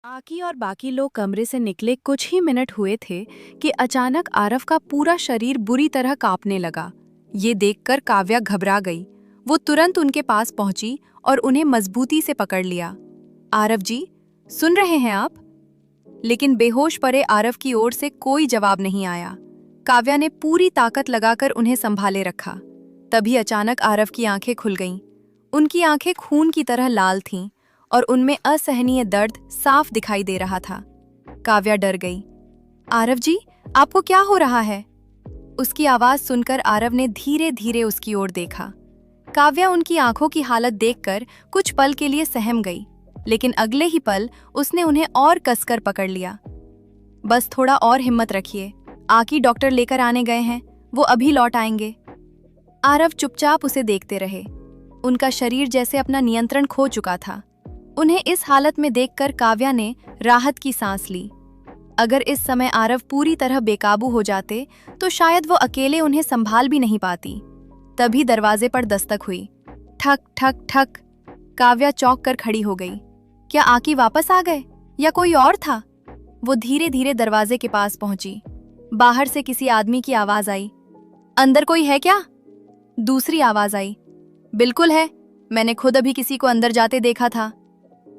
आकी और बाकी लोग कमरे से निकले कुछ ही मिनट हुए थे कि अचानक आरव का पूरा शरीर बुरी तरह कांपने लगा। ये देखकर काव्या घबरा गई। वो तुरंत उनके पास पहुंची और उन्हें मजबूती से पकड़ लिया। आरव जी, सुन रहे हैं आप? लेकिन बेहोश पड़े आरव की ओर से कोई जवाब नहीं आया। काव्या ने पूरी ताकत लगाकर उन्हें संभाले रखा। तभी अचानक आरव की आंखें खुल गईं। उनकी आंखें खून की तरह लाल थीं और उनमें असहनीय दर्द साफ दिखाई दे रहा था। काव्या डर गई। आरव जी, आपको क्या हो रहा है? उसकी आवाज सुनकर आरव ने धीरे धीरे उसकी ओर देखा। काव्या उनकी आंखों की हालत देखकर कुछ पल के लिए सहम गई, लेकिन अगले ही पल उसने उन्हें और कसकर पकड़ लिया। बस थोड़ा और हिम्मत रखिए, आकी डॉक्टर लेकर आने गए हैं, वो अभी लौट आएंगे। आरव चुपचाप उसे देखते रहे। उनका शरीर जैसे अपना नियंत्रण खो चुका था। उन्हें इस हालत में देखकर काव्या ने राहत की सांस ली। अगर इस समय आरव पूरी तरह बेकाबू हो जाते तो शायद वो अकेले उन्हें संभाल भी नहीं पाती। तभी दरवाजे पर दस्तक हुई। ठक ठक ठक। काव्या चौंक कर खड़ी हो गई। क्या आकी वापस आ गए या कोई और था? वो धीरे धीरे दरवाजे के पास पहुंची। बाहर से किसी आदमी की आवाज आई। अंदर कोई है क्या? दूसरी आवाज आई। बिल्कुल है, मैंने खुद अभी किसी को अंदर जाते देखा था।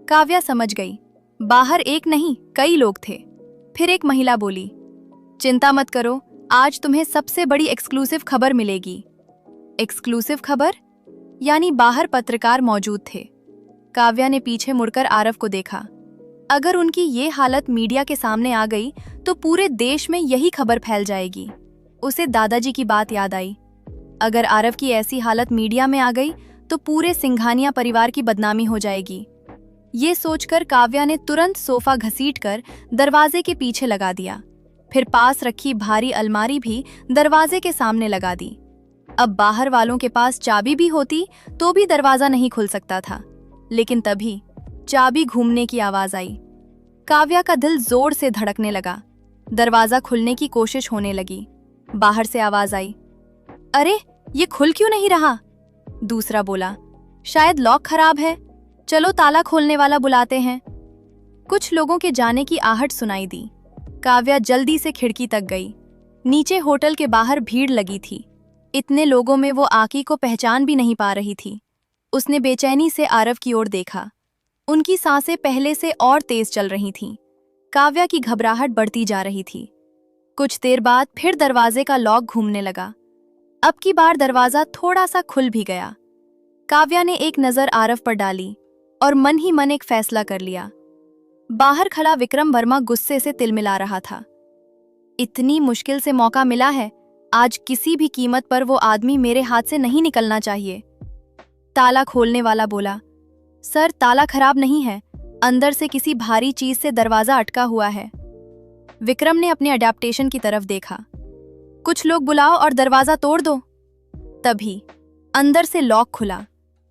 काव्या समझ गई, बाहर एक नहीं कई लोग थे। फिर एक महिला बोली, चिंता मत करो, आज तुम्हें सबसे बड़ी एक्सक्लूसिव खबर मिलेगी। एक्सक्लूसिव खबर? यानी बाहर पत्रकार मौजूद थे। काव्या ने पीछे मुड़कर आरव को देखा। अगर उनकी ये हालत मीडिया के सामने आ गई तो पूरे देश में यही खबर फैल जाएगी। उसे दादाजी की बात याद आई। अगर आरव की ऐसी हालत मीडिया में आ गई तो पूरे सिंघानिया परिवार की बदनामी हो जाएगी। ये सोचकर काव्या ने तुरंत सोफा घसीटकर दरवाजे के पीछे लगा दिया। फिर पास रखी भारी अलमारी भी दरवाजे के सामने लगा दी। अब बाहर वालों के पास चाबी भी होती तो भी दरवाजा नहीं खुल सकता था। लेकिन तभी चाबी घूमने की आवाज आई। काव्या का दिल जोर से धड़कने लगा। दरवाजा खुलने की कोशिश होने लगी। बाहर से आवाज आई, अरे ये खुल क्यों नहीं रहा? दूसरा बोला, शायद लॉक खराब है, चलो ताला खोलने वाला बुलाते हैं। कुछ लोगों के जाने की आहट सुनाई दी। काव्या जल्दी से खिड़की तक गई। नीचे होटल के बाहर भीड़ लगी थी। इतने लोगों में वो आकी को पहचान भी नहीं पा रही थी। उसने बेचैनी से आरव की ओर देखा। उनकी सांसें पहले से और तेज चल रही थीं। काव्या की घबराहट बढ़ती जा रही थी। कुछ देर बाद फिर दरवाजे का लॉक घूमने लगा। अब की बार दरवाजा थोड़ा सा खुल भी गया। काव्या ने एक नजर आरव पर डाली और मन ही मन एक फैसला कर लिया। बाहर खड़ा विक्रम वर्मा गुस्से से तिलमिला रहा था। इतनी मुश्किल से मौका मिला है, आज किसी भी कीमत पर वो आदमी मेरे हाथ से नहीं निकलना चाहिए। ताला खोलने वाला बोला, सर ताला खराब नहीं है, अंदर से किसी भारी चीज से दरवाजा अटका हुआ है। विक्रम ने अपने अडेप्टेशन की तरफ देखा। कुछ लोग बुलाओ और दरवाजा तोड़ दो। तभी अंदर से लॉक खुला।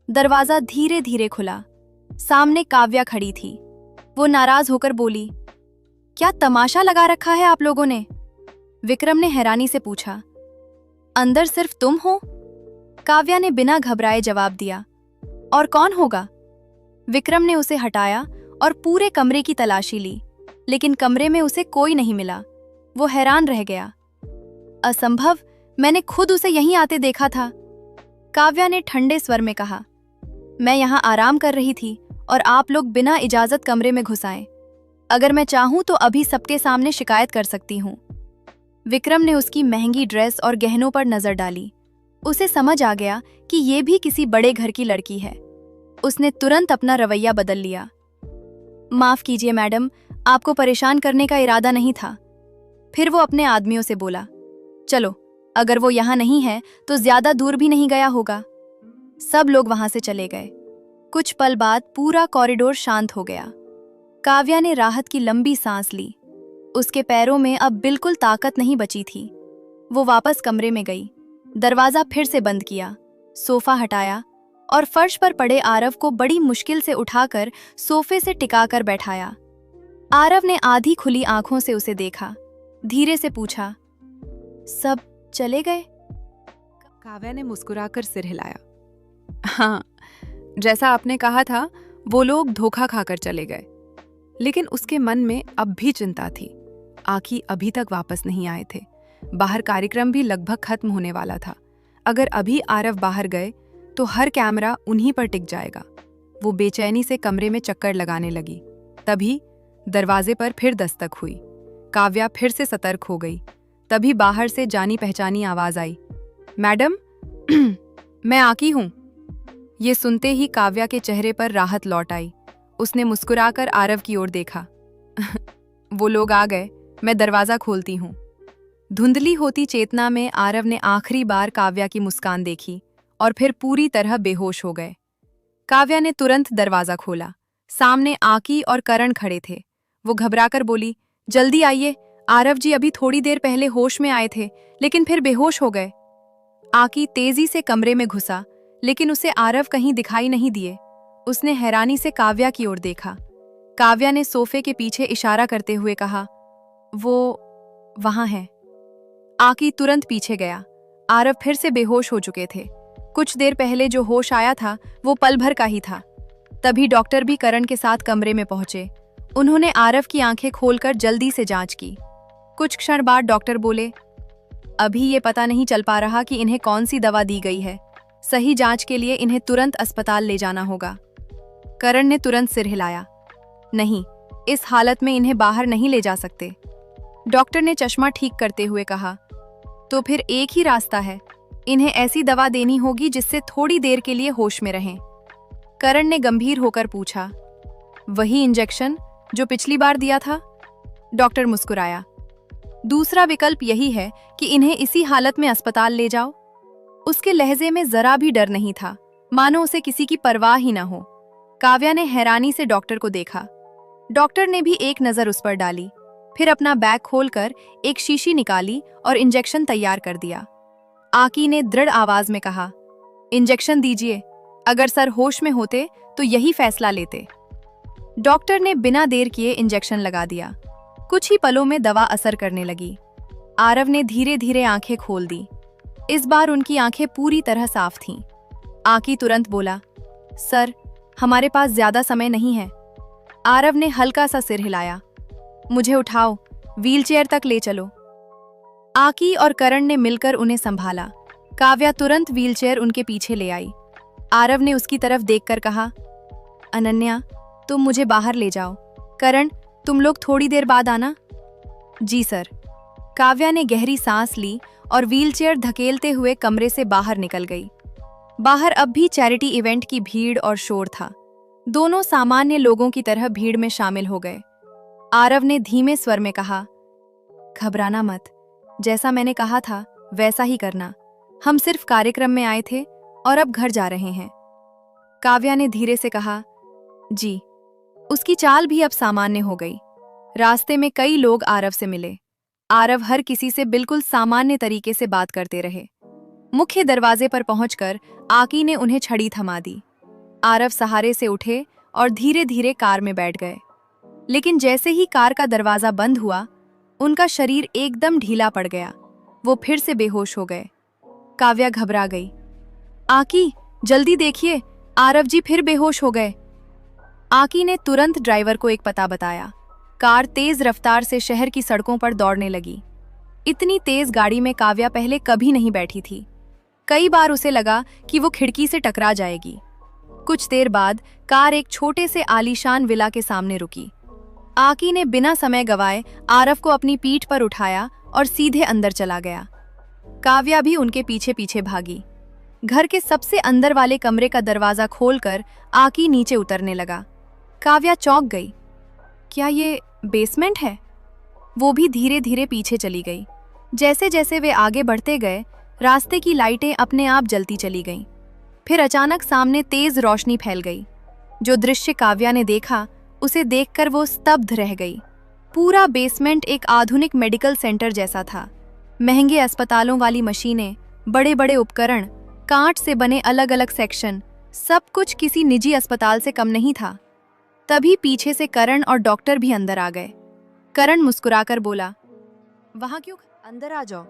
दरवाजा धीरे धीरे खुला। सामने काव्या खड़ी थी। वो नाराज होकर बोली, क्या तमाशा लगा रखा है आप लोगों ने? विक्रम ने हैरानी से पूछा, अंदर सिर्फ तुम हो? काव्या ने बिना घबराए जवाब दिया, और कौन होगा? विक्रम ने उसे हटाया और पूरे कमरे की तलाशी ली, लेकिन कमरे में उसे कोई नहीं मिला। वो हैरान रह गया। असंभव, मैंने खुद उसे यहीं आते देखा था। काव्या ने ठंडे स्वर में कहा, मैं यहाँ आराम कर रही थी और आप लोग बिना इजाजत कमरे में घुस आए। अगर मैं चाहूं तो अभी सबके सामने शिकायत कर सकती हूँ। विक्रम ने उसकी महंगी ड्रेस और गहनों पर नजर डाली। उसे समझ आ गया कि ये भी किसी बड़े घर की लड़की है। उसने तुरंत अपना रवैया बदल लिया। माफ कीजिए मैडम, आपको परेशान करने का इरादा नहीं था। फिर वो अपने आदमियों से बोला, चलो, अगर वो यहाँ नहीं है तो ज्यादा दूर भी नहीं गया होगा। सब लोग वहां से चले गए। कुछ पल बाद पूरा कॉरिडोर शांत हो गया। काव्या ने राहत की लंबी सांस ली। उसके पैरों में अब बिल्कुल ताकत नहीं बची थी। वो वापस कमरे में गई। दरवाजा फिर से बंद किया, सोफा हटाया और फर्श पर पड़े आरव को बड़ी मुश्किल से उठाकर सोफे से टिकाकर बैठाया। आरव ने आधी खुली आंखों से उसे देखा। धीरे से पूछा, सब चले गए? काव्या ने मुस्कुराकर सिर हिलाया। हाँ, जैसा आपने कहा था, वो लोग धोखा खाकर चले गए। लेकिन उसके मन में अब भी चिंता थी। आकी अभी तक वापस नहीं आए थे। बाहर कार्यक्रम भी लगभग खत्म होने वाला था। अगर अभी आरव बाहर गए तो हर कैमरा उन्हीं पर टिक जाएगा। वो बेचैनी से कमरे में चक्कर लगाने लगी। तभी दरवाजे पर फिर दस्तक हुई। काव्या फिर से सतर्क हो गई। तभी बाहर से जानी पहचानी आवाज आई, मैडम मैं आकी हूं। ये सुनते ही काव्या के चेहरे पर राहत लौट आई। उसने मुस्कुराकर आरव की ओर देखा। वो लोग आ गए, मैं दरवाजा खोलती हूं। धुंधली होती चेतना में आरव ने आखिरी बार काव्या की मुस्कान देखी और फिर पूरी तरह बेहोश हो गए। काव्या ने तुरंत दरवाजा खोला। सामने आकी और करण खड़े थे। वो घबराकर बोली, जल्दी आइए, आरव जी अभी थोड़ी देर पहले होश में आए थे लेकिन फिर बेहोश हो गए। आकी तेजी से कमरे में घुसा, लेकिन उसे आरव कहीं दिखाई नहीं दिए। उसने हैरानी से काव्या की ओर देखा। काव्या ने सोफे के पीछे इशारा करते हुए कहा, वो वहां है। आकी तुरंत पीछे गया। आरव फिर से बेहोश हो चुके थे। कुछ देर पहले जो होश आया था वो पल भर का ही था। तभी डॉक्टर भी करण के साथ कमरे में पहुंचे। उन्होंने आरव की आंखें खोलकर जल्दी से जांच की। कुछ क्षण बाद डॉक्टर बोले, अभी ये पता नहीं चल पा रहा कि इन्हें कौन सी दवा दी गई है। सही जांच के लिए इन्हें तुरंत अस्पताल ले जाना होगा। करण ने तुरंत सिर हिलाया, नहीं, इस हालत में इन्हें बाहर नहीं ले जा सकते। डॉक्टर ने चश्मा ठीक करते हुए कहा, तो फिर एक ही रास्ता है, इन्हें ऐसी दवा देनी होगी जिससे थोड़ी देर के लिए होश में रहें। करण ने गंभीर होकर पूछा, वही इंजेक्शन जो पिछली बार दिया था? डॉक्टर मुस्कुराया, दूसरा विकल्प यही है कि इन्हें इसी हालत में अस्पताल ले जाओ। उसके लहजे में जरा भी डर नहीं था, मानो उसे किसी की परवाह ही ना हो। काव्या ने हैरानी से डॉक्टर को देखा। डॉक्टर ने भी एक नजर उस पर डाली, फिर अपना बैग खोलकर एक शीशी निकाली और इंजेक्शन तैयार कर दिया। आकी ने दृढ़ आवाज में कहा, इंजेक्शन दीजिए, अगर सर होश में होते तो यही फैसला लेते। डॉक्टर ने बिना देर किए इंजेक्शन लगा दिया। कुछ ही पलों में दवा असर करने लगी। आरव ने धीरे धीरे आंखें खोल दी। इस बार उनकी आंखें पूरी तरह साफ थीं। आकी तुरंत बोला, सर, हमारे पास ज्यादा समय नहीं है। आरव ने हल्का सा सिर हिलाया, मुझे उठाओ, व्हीलचेयर तक ले चलो। आकी और करण ने मिलकर उन्हें संभाला। काव्या तुरंत व्हीलचेयर उनके पीछे ले आई। आरव ने उसकी तरफ देखकर कहा, अनन्या, तुम मुझे बाहर ले जाओ। करण, तुम लोग थोड़ी देर बाद आना। जी सर। काव्या ने गहरी सांस ली और व्हीलचेयर धकेलते हुए कमरे से बाहर निकल गई। बाहर अब भी चैरिटी इवेंट की भीड़ और शोर था। दोनों सामान्य लोगों की तरह भीड़ में शामिल हो गए। आरव ने धीमे स्वर में कहा, घबराना मत, जैसा मैंने कहा था वैसा ही करना। हम सिर्फ कार्यक्रम में आए थे और अब घर जा रहे हैं। काव्या ने धीरे से कहा, जी। उसकी चाल भी अब सामान्य हो गई। रास्ते में कई लोग आरव से मिले। आरव हर किसी से बिल्कुल सामान्य तरीके से बात करते रहे। मुख्य दरवाजे पर पहुंचकर आकी ने उन्हें छड़ी थमा दी। आरव सहारे से उठे और धीरे धीरे कार में बैठ गए। लेकिन जैसे ही कार का दरवाजा बंद हुआ, उनका शरीर एकदम ढीला पड़ गया। वो फिर से बेहोश हो गए। काव्या घबरा गई। आकी, जल्दी देखिए, आरव जी फिर बेहोश हो गए। आकी ने तुरंत ड्राइवर को एक पता बताया। कार तेज रफ्तार से शहर की सड़कों पर दौड़ने लगी। इतनी तेज गाड़ी में काव्या पहले कभी नहीं बैठी थी। कई बार उसे लगा कि वो खिड़की से टकरा जाएगी। कुछ देर बाद कार एक छोटे से आलीशान विला के सामने रुकी। आकी ने बिना समय गवाए आरव को अपनी पीठ पर उठाया और सीधे अंदर चला गया। काव्या भी उनके पीछे पीछे भागी। घर के सबसे अंदर वाले कमरे का दरवाजा खोलकर आकी नीचे उतरने लगा। काव्या चौंक गई। क्या ये बेसमेंट है? वो भी धीरे धीरे पीछे चली गई। जैसे जैसे वे आगे बढ़ते गए, रास्ते की लाइटें अपने आप जलती चली गईं। फिर अचानक सामने तेज रोशनी फैल गई। जो दृश्य काव्या ने देखा, उसे देखकर वो स्तब्ध रह गई। पूरा बेसमेंट एक आधुनिक मेडिकल सेंटर जैसा था। महंगे अस्पतालों वाली मशीनें, बड़े बड़े उपकरण, कांच से बने अलग अलग सेक्शन, सब कुछ किसी निजी अस्पताल से कम नहीं था। तभी पीछे से करण और डॉक्टर भी अंदर आ गए। करण मुस्कुराकर बोला, वहां क्यों, अंदर आ जाओ।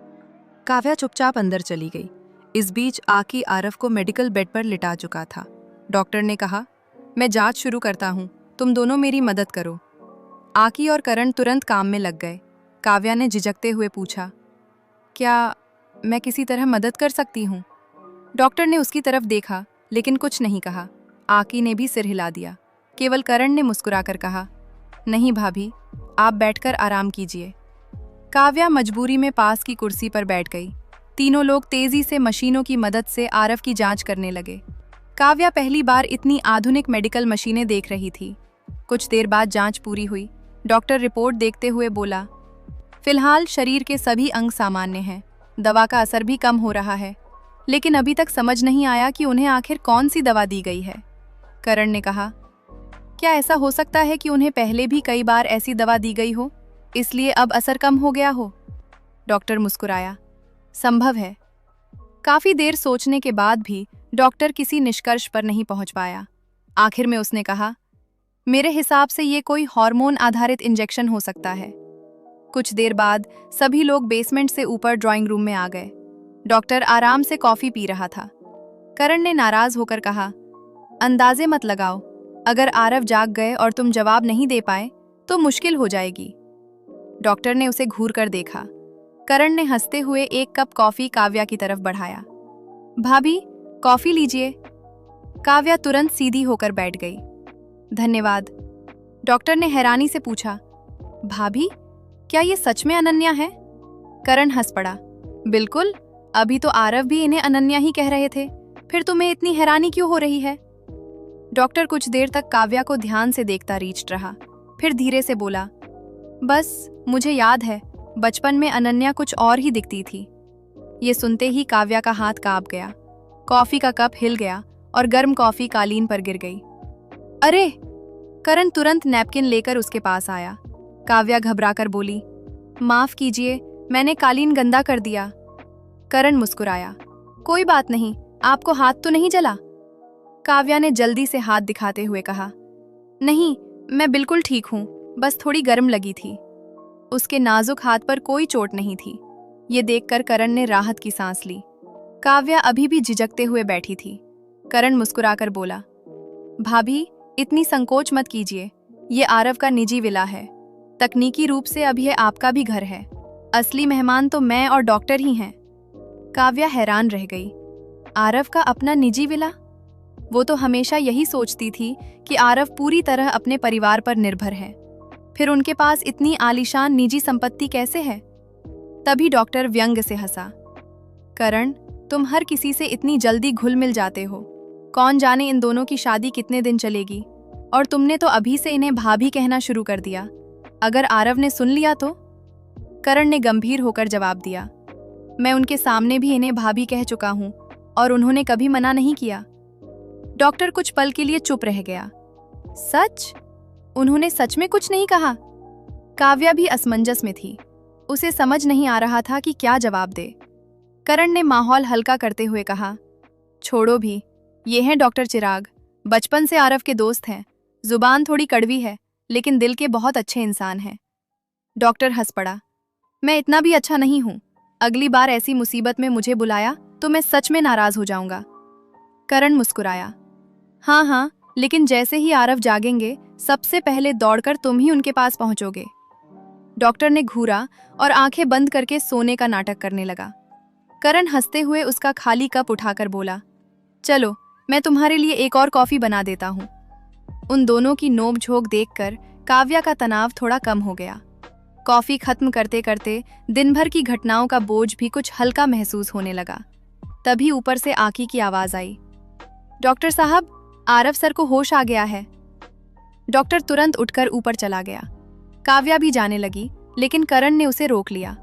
काव्या चुपचाप अंदर चली गई। इस बीच आकी आरव को मेडिकल बेड पर लिटा चुका था। डॉक्टर ने कहा, मैं जांच शुरू करता हूं, तुम दोनों मेरी मदद करो। आकी और करण तुरंत काम में लग गए। काव्या ने झिझकते हुए पूछा, क्या मैं किसी तरह मदद कर सकती हूँ? डॉक्टर ने उसकी तरफ देखा लेकिन कुछ नहीं कहा। आकी ने भी सिर हिला दिया। केवल करण ने मुस्कुराकर कहा, नहीं भाभी, आप बैठकर आराम कीजिए। काव्या मजबूरी में पास की कुर्सी पर बैठ गई। तीनों लोग तेजी से मशीनों की मदद से आरव की जांच करने लगे। काव्या पहली बार इतनी आधुनिक मेडिकल मशीनें देख रही थी। कुछ देर बाद जांच पूरी हुई। डॉक्टर रिपोर्ट देखते हुए बोला, फिलहाल शरीर के सभी अंग सामान्य हैं। दवा का असर भी कम हो रहा है, लेकिन अभी तक समझ नहीं आया कि उन्हें आखिर कौन सी दवा दी गई है। करण ने कहा, क्या ऐसा हो सकता है कि उन्हें पहले भी कई बार ऐसी दवा दी गई हो, इसलिए अब असर कम हो गया हो? डॉक्टर मुस्कुराया, संभव है। काफी देर सोचने के बाद भी डॉक्टर किसी निष्कर्ष पर नहीं पहुंच पाया। आखिर में उसने कहा, मेरे हिसाब से ये कोई हार्मोन आधारित इंजेक्शन हो सकता है। कुछ देर बाद सभी लोग बेसमेंट से ऊपर ड्राइंग रूम में आ गए। डॉक्टर आराम से कॉफी पी रहा था। करण ने नाराज होकर कहा, अंदाजे मत लगाओ, अगर आरव जाग गए और तुम जवाब नहीं दे पाए तो मुश्किल हो जाएगी। डॉक्टर ने उसे घूर कर देखा। करण ने हंसते हुए एक कप कॉफी काव्या की तरफ बढ़ाया। भाभी, कॉफी लीजिए। काव्या तुरंत सीधी होकर बैठ गई। धन्यवाद। डॉक्टर ने हैरानी से पूछा, भाभी, क्या ये सच में अनन्या है? करण हंस पड़ा, बिल्कुल, अभी तो आरव भी इन्हें अनन्या ही कह रहे थे, फिर तुम्हें इतनी हैरानी क्यों हो रही है? डॉक्टर कुछ देर तक काव्या को ध्यान से देखता रीच्ड रहा, फिर धीरे से बोला, बस मुझे याद है, बचपन में अनन्या कुछ और ही दिखती थी। ये सुनते ही काव्या का हाथ कांप गया। कॉफी का कप हिल गया और गर्म कॉफी कालीन पर गिर गई। अरे! करण तुरंत नैपकिन लेकर उसके पास आया। काव्या घबराकर बोली, माफ कीजिए, मैंने कालीन गंदा कर दिया। करण मुस्कुराया, कोई बात नहीं, आपको हाथ तो नहीं जला? काव्या ने जल्दी से हाथ दिखाते हुए कहा, नहीं, मैं बिल्कुल ठीक हूँ, बस थोड़ी गर्म लगी थी। उसके नाजुक हाथ पर कोई चोट नहीं थी। ये देखकर करण ने राहत की सांस ली। काव्या अभी भी झिझकते हुए बैठी थी। करण मुस्कुराकर बोला, भाभी, इतनी संकोच मत कीजिए, ये आरव का निजी विला है। तकनीकी रूप से अब यह आपका भी घर है। असली मेहमान तो मैं और डॉक्टर ही हैं। काव्या हैरान रह गई। आरव का अपना निजी विला? वो तो हमेशा यही सोचती थी कि आरव पूरी तरह अपने परिवार पर निर्भर है, फिर उनके पास इतनी आलीशान निजी संपत्ति कैसे है? तभी डॉक्टर व्यंग्य से हंसा, करण, तुम हर किसी से इतनी जल्दी घुल मिल जाते हो। कौन जाने इन दोनों की शादी कितने दिन चलेगी, और तुमने तो अभी से इन्हें भाभी कहना शुरू कर दिया। अगर आरव ने सुन लिया तो? करण ने गंभीर होकर जवाब दिया, मैं उनके सामने भी इन्हें भाभी कह चुका हूं और उन्होंने कभी मना नहीं किया। डॉक्टर कुछ पल के लिए चुप रह गया। सच? उन्होंने सच में कुछ नहीं कहा? काव्या भी असमंजस में थी। उसे समझ नहीं आ रहा था कि क्या जवाब दे। करण ने माहौल हल्का करते हुए कहा, छोड़ो भी, ये हैं डॉक्टर चिराग, बचपन से आरव के दोस्त हैं। जुबान थोड़ी कड़वी है, लेकिन दिल के बहुत अच्छे इंसान हैं। डॉक्टर हंस पड़ा, मैं इतना भी अच्छा नहीं हूं। अगली बार ऐसी मुसीबत में मुझे बुलाया तो मैं सच में नाराज हो जाऊंगा। करण मुस्कुराया, हाँ हाँ, लेकिन जैसे ही आरव जागेंगे, सबसे पहले दौड़कर तुम ही उनके पास पहुंचोगे। डॉक्टर ने घूरा और आंखें बंद करके सोने का नाटक करने लगा। करण हंसते हुए उसका खाली कप उठाकर बोला, चलो, मैं तुम्हारे लिए एक और कॉफी बना देता हूं। उन दोनों की नोक-झोंक देखकर काव्या का तनाव थोड़ा कम हो गया। कॉफी खत्म करते करते दिन भर की घटनाओं का बोझ भी कुछ हल्का महसूस होने लगा। तभी ऊपर से आकी की आवाज आई, डॉक्टर साहब, आरव सर को होश आ गया है। डॉक्टर तुरंत उठकर ऊपर चला गया। काव्या भी जाने लगी, लेकिन करण ने उसे रोक लिया।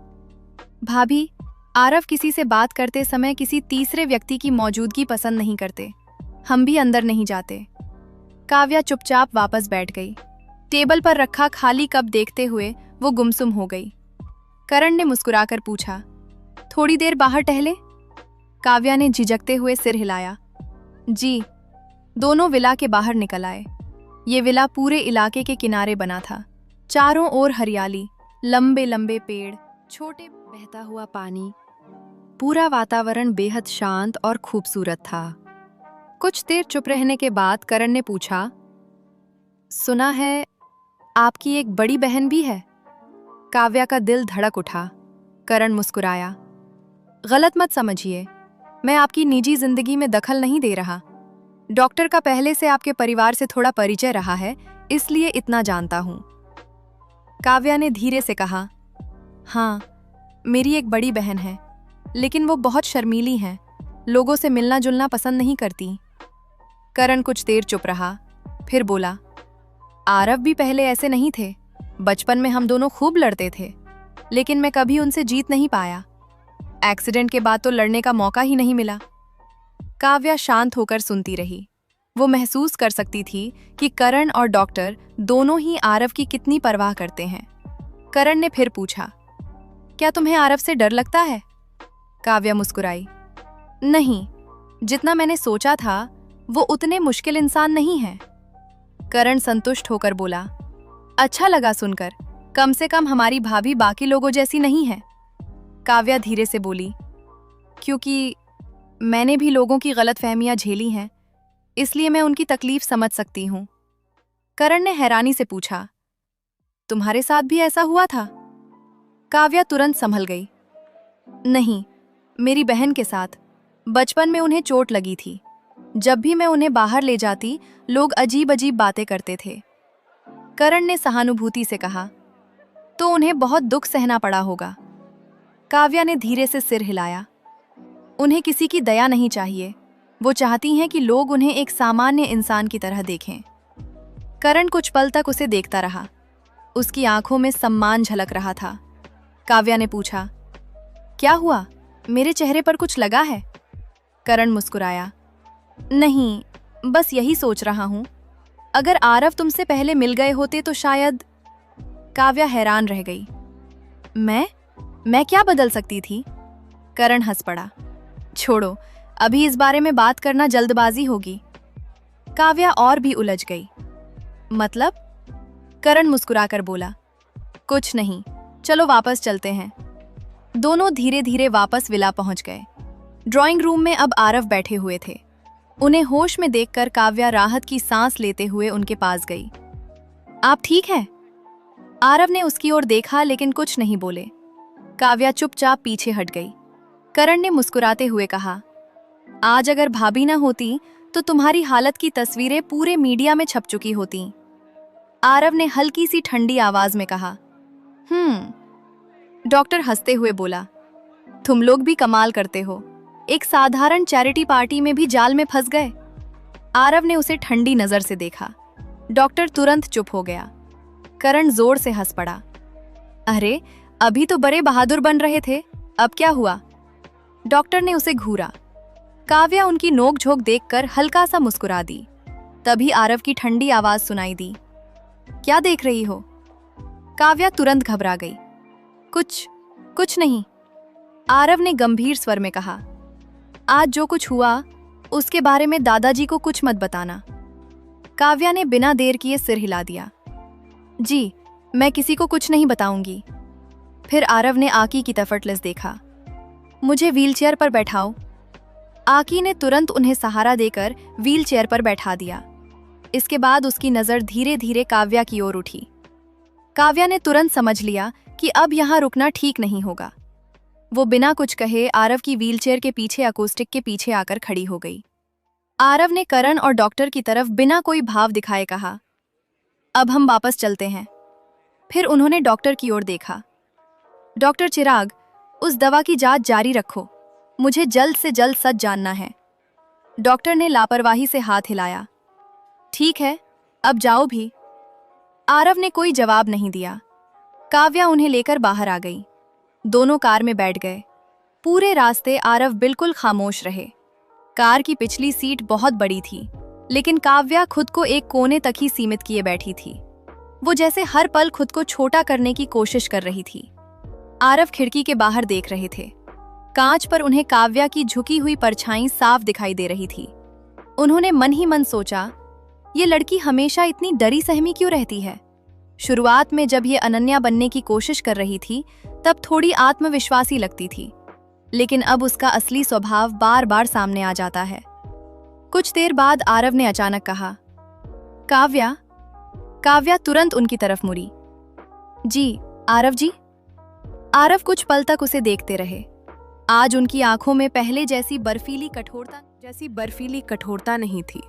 भाभी, आरव किसी से बात करते समय किसी तीसरे व्यक्ति की मौजूदगी पसंद नहीं करते। हम भी अंदर नहीं जाते। काव्या चुपचाप वापस बैठ गई। टेबल पर रखा खाली कप देखते हुए वो गुमसुम हो गई। करण ने मुस्कुराकर पूछा, थोड़ी देर बाहर टहले? काव्या ने झिझकते हुए सिर हिलाया, जी। दोनों विला के बाहर निकल आए। ये विला पूरे इलाके के किनारे बना था। चारों ओर हरियाली, लंबे लंबे पेड़, छोटे बहता हुआ पानी, पूरा वातावरण बेहद शांत और खूबसूरत था। कुछ देर चुप रहने के बाद करण ने पूछा, सुना है आपकी एक बड़ी बहन भी है? काव्या का दिल धड़क उठा। करण मुस्कुराया। गलत मत समझिए, मैं आपकी निजी जिंदगी में दखल नहीं दे रहा। डॉक्टर का पहले से आपके परिवार से थोड़ा परिचय रहा है, इसलिए इतना जानता हूं। काव्या ने धीरे से कहा, हाँ, मेरी एक बड़ी बहन है, लेकिन वो बहुत शर्मीली हैं, लोगों से मिलना जुलना पसंद नहीं करती। करण कुछ देर चुप रहा, फिर बोला, आरव भी पहले ऐसे नहीं थे। बचपन में हम दोनों खूब लड़ते थे, लेकिन मैं कभी उनसे जीत नहीं पाया। एक्सीडेंट के बाद तो लड़ने का मौका ही नहीं मिला। काव्या शांत होकर सुनती रही। वो महसूस कर सकती थी कि करण और डॉक्टर दोनों ही आरव की कितनी परवाह करते हैं। करण ने फिर पूछा, क्या तुम्हें आरव से डर लगता है? काव्या मुस्कुराई, नहीं, जितना मैंने सोचा था वो उतने मुश्किल इंसान नहीं है। करण संतुष्ट होकर बोला, अच्छा लगा सुनकर, कम से कम हमारी भाभी बाकी लोगों जैसी नहीं है। काव्या धीरे से बोली, क्योंकि मैंने भी लोगों की गलतफहमियां झेली हैं, इसलिए मैं उनकी तकलीफ समझ सकती हूं। करण ने हैरानी से पूछा, तुम्हारे साथ भी ऐसा हुआ था? काव्या तुरंत संभल गई, नहीं, मेरी बहन के साथ। बचपन में उन्हें चोट लगी थी। जब भी मैं उन्हें बाहर ले जाती, लोग अजीब अजीब बातें करते थे। करण ने सहानुभूति से कहा, तो उन्हें बहुत दुख सहना पड़ा होगा। काव्या ने धीरे से सिर हिलाया, उन्हें किसी की दया नहीं चाहिए। वो चाहती हैं कि लोग उन्हें एक सामान्य इंसान की तरह देखें। करण कुछ पल तक उसे देखता रहा। उसकी आंखों में सम्मान झलक रहा था। काव्या ने पूछा, क्या हुआ, मेरे चेहरे पर कुछ लगा है? करण मुस्कुराया, नहीं, बस यही सोच रहा हूं, अगर आरव तुमसे पहले मिल गए होते तो शायद। काव्या हैरान रह गई, मैं क्या बदल सकती थी? करण हंस पड़ा, छोड़ो, अभी इस बारे में बात करना जल्दबाजी होगी। काव्या और भी उलझ गई, मतलब? करण मुस्कुराकर बोला, कुछ नहीं, चलो वापस चलते हैं। दोनों धीरे धीरे वापस विला पहुंच गए। ड्राइंग रूम में अब आरव बैठे हुए थे। उन्हें होश में देखकर काव्या राहत की सांस लेते हुए उनके पास गई। आप ठीक हैं? आरव ने उसकी ओर देखा लेकिन कुछ नहीं बोले। काव्या चुपचाप पीछे हट गई। करण ने मुस्कुराते हुए कहा, आज अगर भाभी न होती तो तुम्हारी हालत की तस्वीरें पूरे मीडिया में छप चुकी होती। आरव ने हल्की सी ठंडी आवाज में कहा, डॉक्टर हंसते हुए बोला, तुम लोग भी कमाल करते हो, एक साधारण चैरिटी पार्टी में भी जाल में फंस गए। आरव ने उसे ठंडी नजर से देखा। डॉक्टर तुरंत चुप हो गया। करण जोर से हंस पड़ा, अरे अभी तो बड़े बहादुर बन रहे थे, अब क्या हुआ? डॉक्टर ने उसे घूरा। काव्या उनकी नोकझोंक देखकर हल्का सा मुस्कुरा दी। तभी आरव की ठंडी आवाज सुनाई दी, क्या देख रही हो? काव्या तुरंत घबरा गई, कुछ नहीं। आरव ने गंभीर स्वर में कहा, आज जो कुछ हुआ उसके बारे में दादाजी को कुछ मत बताना। काव्या ने बिना देर किए सिर हिला दिया, जी, मैं किसी को कुछ नहीं बताऊंगी। फिर आरव ने आकी की तरफ टलस देखा, मुझे व्हीलचेयर पर बैठाओ। आकी ने तुरंत उन्हें सहारा देकर व्हीलचेयर पर बैठा दिया। इसके बाद उसकी नजर धीरे धीरे काव्या की ओर उठी। काव्या ने तुरंत समझ लिया कि अब यहाँ रुकना ठीक नहीं होगा। वो बिना कुछ कहे आरव की व्हीलचेयर के पीछे अकोस्टिक के पीछे आकर खड़ी हो गई। आरव ने करण और डॉक्टर की तरफ बिना कोई भाव दिखाए कहा, अब हम वापस चलते हैं। फिर उन्होंने डॉक्टर की ओर देखा, डॉक्टर चिराग, उस दवा की जांच जारी रखो, मुझे जल्द से जल्द सच जानना है। डॉक्टर ने लापरवाही से हाथ हिलाया, ठीक है, अब जाओ भी। आरव ने कोई जवाब नहीं दिया। काव्या उन्हें लेकर बाहर आ गई। दोनों कार में बैठ गए। पूरे रास्ते आरव बिल्कुल खामोश रहे। कार की पिछली सीट बहुत बड़ी थी, लेकिन काव्या खुद को एक कोने तक ही सीमित किए बैठी थी। वो जैसे हर पल खुद को छोटा करने की कोशिश कर रही थी। आरव खिड़की के बाहर देख रहे थे। कांच पर उन्हें काव्या की झुकी हुई परछाई साफ दिखाई दे रही थी। उन्होंने मन ही मन सोचा, ये लड़की हमेशा इतनी डरी सहमी क्यों रहती है? शुरुआत में जब ये अनन्या बनने की कोशिश कर रही थी, तब थोड़ी आत्मविश्वासी लगती थी, लेकिन अब उसका असली स्वभाव बार बार सामने आ जाता है। कुछ देर बाद आरव ने अचानक कहा, काव्या। काव्या तुरंत उनकी तरफ मुड़ी। जी, आरव जी। आरव कुछ पल तक उसे देखते रहे। आज उनकी आंखों में पहले जैसी बर्फीली कठोरता नहीं थी,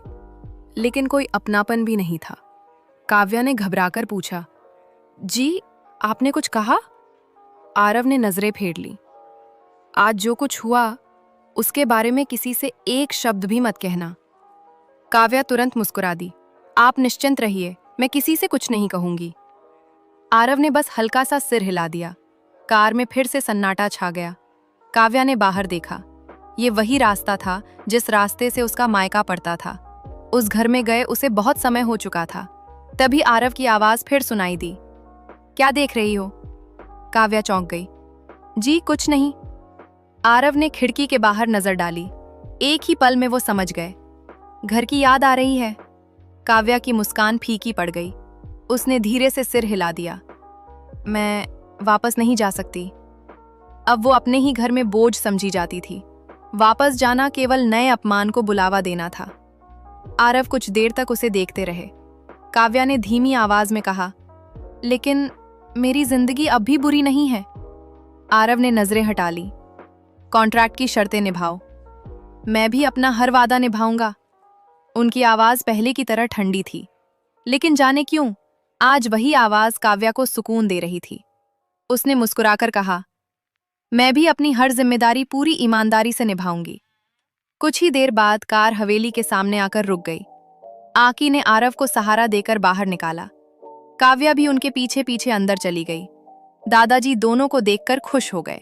लेकिन कोई अपनापन भी नहीं था। काव्या ने घबराकर पूछा, जी, आपने कुछ कहा? आरव ने नजरें फेर ली। आज जो कुछ हुआ उसके बारे में किसी से एक शब्द भी मत कहना। काव्या तुरंत मुस्कुरा दी। आप निश्चिंत रहिए, मैं किसी से कुछ नहीं कहूंगी। आरव ने बस हल्का सा सिर हिला दिया। कार में फिर से सन्नाटा छा गया। काव्या ने बाहर देखा। ये वही रास्ता था जिस रास्ते से उसका मायका पड़ता था। उस घर में गए उसे बहुत समय हो चुका था। तभी आरव की आवाज फिर सुनाई दी। क्या देख रही हो? काव्या चौंक गई। जी, कुछ नहीं। आरव ने खिड़की के बाहर नजर डाली। एक ही पल में वो समझ गए। घर की याद आ रही है। काव्या की मुस्कान फीकी पड़ गई। उसने धीरे से सिर हिला दिया। मैं वापस नहीं जा सकती। अब वो अपने ही घर में बोझ समझी जाती थी। वापस जाना केवल नए अपमान को बुलावा देना था। आरव कुछ देर तक उसे देखते रहे। काव्या ने धीमी आवाज में कहा, लेकिन मेरी जिंदगी अब भी बुरी नहीं है। आरव ने नजरें हटा ली। कॉन्ट्रैक्ट की शर्तें निभाओ। मैं भी अपना हर वादा निभाऊंगा। उनकी आवाज पहले की तरह ठंडी थी, लेकिन जाने क्यों आज वही आवाज काव्या को सुकून दे रही थी। उसने मुस्कुराकर कहा, मैं भी अपनी हर जिम्मेदारी पूरी ईमानदारी से निभाऊंगी। कुछ ही देर बाद कार हवेली के सामने आकर रुक गई। आकी ने आरव को सहारा देकर बाहर निकाला। काव्या भी उनके पीछे पीछे अंदर चली गई। दादाजी दोनों को देखकर खुश हो गए।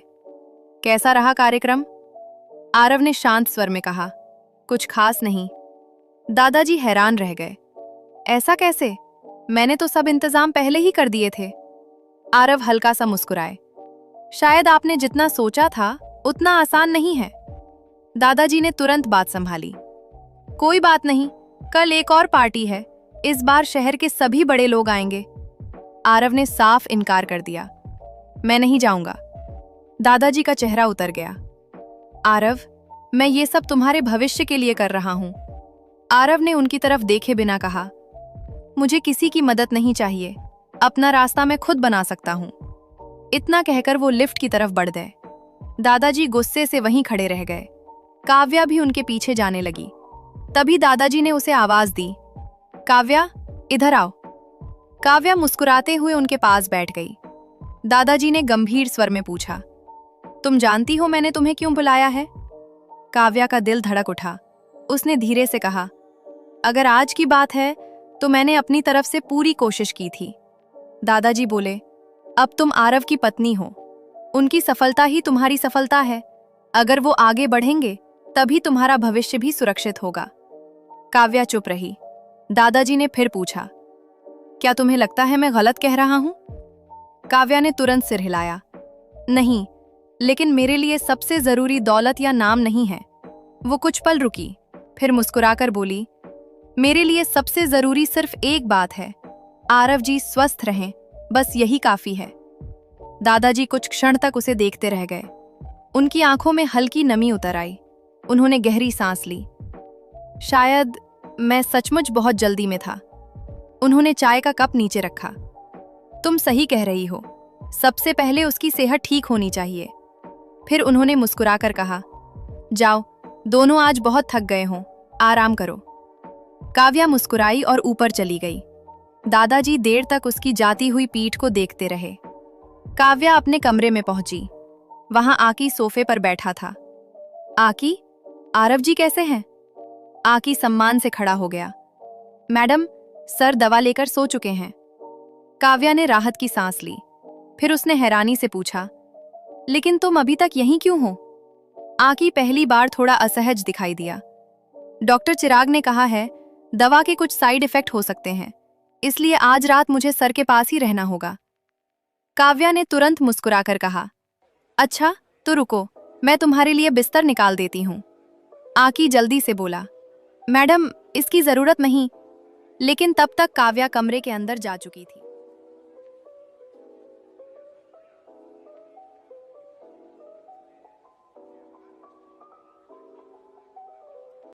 कैसा रहा कार्यक्रम? आरव ने शांत स्वर में कहा, कुछ खास नहीं। दादाजी हैरान रह गए। ऐसा कैसे? मैंने तो सब इंतजाम पहले ही कर दिए थे। आरव हल्का सा मुस्कुराए। शायद आपने जितना सोचा था उतना आसान नहीं है। दादाजी ने तुरंत बात संभाली। कोई बात नहीं, कल एक और पार्टी है। इस बार शहर के सभी बड़े लोग आएंगे। आरव ने साफ इनकार कर दिया। मैं नहीं जाऊंगा। दादाजी का चेहरा उतर गया। आरव, मैं ये सब तुम्हारे भविष्य के लिए कर रहा हूं। आरव ने उनकी तरफ देखे बिना कहा, मुझे किसी की मदद नहीं चाहिए। अपना रास्ता मैं खुद बना सकता हूं। इतना कहकर वो लिफ्ट की तरफ बढ़ गए। दादाजी गुस्से से वहीं खड़े रह गए। काव्या भी उनके पीछे जाने लगी। तभी दादाजी ने उसे आवाज दी, काव्या, इधर आओ। काव्या मुस्कुराते हुए उनके पास बैठ गई। दादाजी ने गंभीर स्वर में पूछा, तुम जानती हो मैंने तुम्हें क्यों बुलाया है? काव्या का दिल धड़क उठा। उसने धीरे से कहा, अगर आज की बात है तो मैंने अपनी तरफ से पूरी कोशिश की थी। दादाजी बोले, अब तुम आरव की पत्नी हो। उनकी सफलता ही तुम्हारी सफलता है। अगर वो आगे बढ़ेंगे तभी तुम्हारा भविष्य भी सुरक्षित होगा। काव्या चुप रही। दादाजी ने फिर पूछा, क्या तुम्हें लगता है मैं गलत कह रहा हूं? काव्या ने तुरंत सिर हिलाया। नहीं, लेकिन मेरे लिए सबसे जरूरी दौलत या नाम नहीं है। वो कुछ पल रुकी, फिर मुस्कुराकर बोली, मेरे लिए सबसे जरूरी सिर्फ एक बात है, आरव जी स्वस्थ रहें, बस यही काफी है। दादाजी कुछ क्षण तक उसे देखते रह गए। उनकी आंखों में हल्की नमी उतर आई। उन्होंने गहरी सांस ली। शायद मैं सचमुच बहुत जल्दी में था। उन्होंने चाय का कप नीचे रखा। तुम सही कह रही हो, सबसे पहले उसकी सेहत ठीक होनी चाहिए। फिर उन्होंने मुस्कुराकर कहा, जाओ, दोनों आज बहुत थक गए हों, आराम करो। काव्या मुस्कुराई और ऊपर चली गई। दादाजी देर तक उसकी जाती हुई पीठ को देखते रहे। काव्या अपने कमरे में पहुंची। वहां आकी सोफे पर बैठा था। आकी, आरव जी कैसे हैं? आकी सम्मान से खड़ा हो गया। मैडम, सर दवा लेकर सो चुके हैं। काव्या ने राहत की सांस ली। फिर उसने हैरानी से पूछा, लेकिन तुम अभी तक यहीं क्यों हो? आकी पहली बार थोड़ा असहज दिखाई दिया। डॉक्टर चिराग ने कहा है दवा के कुछ साइड इफेक्ट हो सकते हैं, इसलिए आज रात मुझे सर के पास ही रहना होगा। काव्या ने तुरंत मुस्कुराकर कहा, अच्छा तो रुको, मैं तुम्हारे लिए बिस्तर निकाल देती हूँ। आकी जल्दी से बोला, मैडम इसकी जरूरत नहीं। लेकिन तब तक काव्या कमरे के अंदर जा चुकी थी।